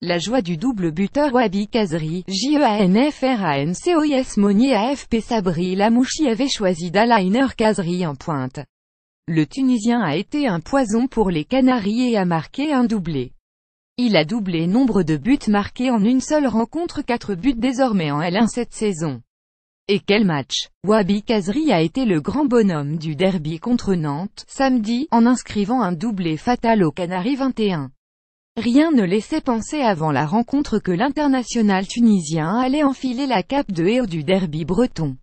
La joie du double buteur Wahbi Khazri, JEANFRANCOIS Monnier AFP Sabri Lamouchi avait choisi d'Alainer Khazri en pointe. Le Tunisien a été un poison pour les Canaries et a marqué un doublé. Il a doublé nombre de buts marqués en une seule rencontre, 4 buts désormais en L1 cette saison. Et quel match! Wahbi Khazri a été le grand bonhomme du derby contre Nantes, samedi, en inscrivant un doublé fatal aux Canaries 21. Rien ne laissait penser avant la rencontre que l'international tunisien allait enfiler la cape de héros du derby breton.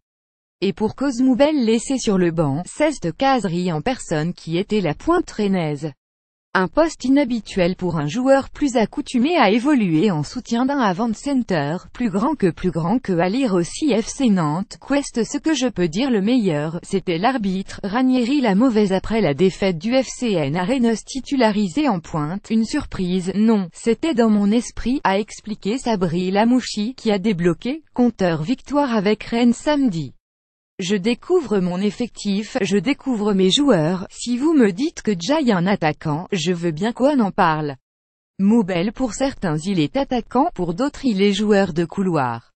Et pour cause, Moubel laissé sur le banc, c'est Khazri en personne qui était la pointe rennaise. Un poste inhabituel pour un joueur plus accoutumé à évoluer en soutien d'un avant-center, plus grand que Ali Rossi FC Nantes. Quest ce que je peux dire le meilleur, c'était l'arbitre, Ranieri la mauvaise après la défaite du FCN à Rennes titularisé en pointe. Une surprise, non, c'était dans mon esprit, a expliqué Sabri Lamouchi, qui a débloqué, compteur victoire avec Rennes samedi. Je découvre mon effectif, je découvre mes joueurs, si vous me dites que Jai est un attaquant, je veux bien qu'on en parle. Moubel pour certains il est attaquant, pour d'autres il est joueur de couloir.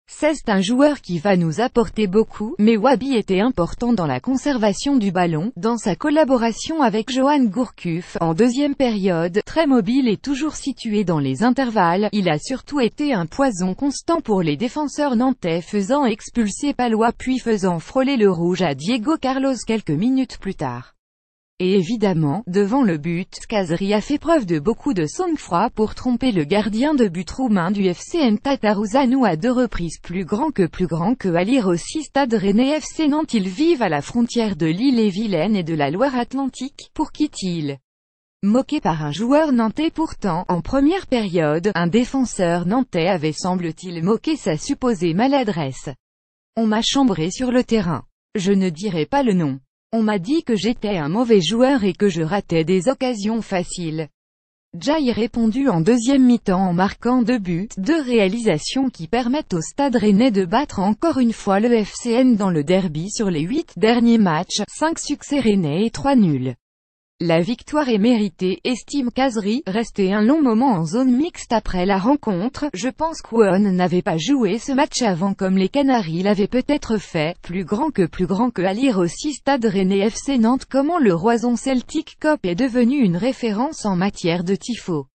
C'est un joueur qui va nous apporter beaucoup, mais Wahbi était important dans la conservation du ballon, dans sa collaboration avec Johan Gourcuff, en deuxième période, très mobile et toujours situé dans les intervalles. Il a surtout été un poison constant pour les défenseurs nantais, faisant expulser Palois puis faisant frôler le rouge à Diego Carlos quelques minutes plus tard. Et évidemment, devant le but, Khazri a fait preuve de beaucoup de sang-froid pour tromper le gardien de but roumain du FCN Tatarouzzanou à 2 reprises. Plus grand que Ali Rossi Stade Rennais FC Nantes. Ils vivent à la frontière de l'Ille-et-Vilaine et de la Loire-Atlantique. Pour quitte-t-il moqué par un joueur nantais? Pourtant, en première période, un défenseur nantais avait semble-t-il moqué sa supposée maladresse. On m'a chambré sur le terrain. Je ne dirai pas le nom. On m'a dit que j'étais un mauvais joueur et que je ratais des occasions faciles. Jai répondu en deuxième mi-temps en marquant 2 buts, 2 réalisations qui permettent au Stade Rennais de battre encore une fois le FCN dans le derby sur les 8 derniers matchs, 5 succès rennais et 3 nuls. La victoire est méritée, estime Khazri, resté un long moment en zone mixte après la rencontre. Je pense qu'Won n'avait pas joué ce match avant comme les Canaries l'avaient peut-être fait. Plus grand que Ali Rossi Stade Rennais FC Nantes. Comment le Roison Celtic Cop est devenu une référence en matière de tifo.